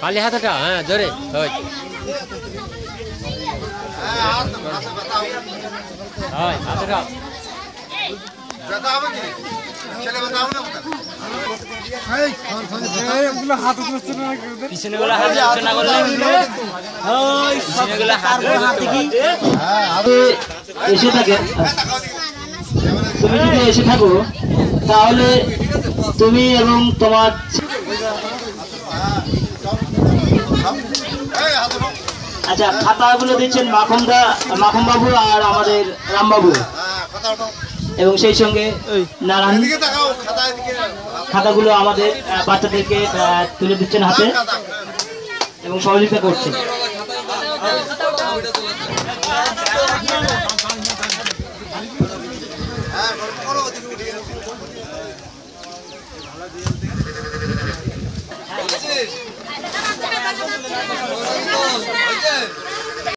খালি হাতটা হ্যাঁ জোরে হাতটা এসে থাকে তুমি যদি এসে থাকো তাহলে তুমি এবং তোমার আচ্ছা খাতাগুলো দিচ্ছেন মাখন বাবু আর আমাদের রামবাবু এবং সেই সঙ্গে নারায়ণ খাতাগুলো আমাদের বাচ্চাদেরকে তুলে দিচ্ছেন হাতে এবং সহযোগিতা করছেন।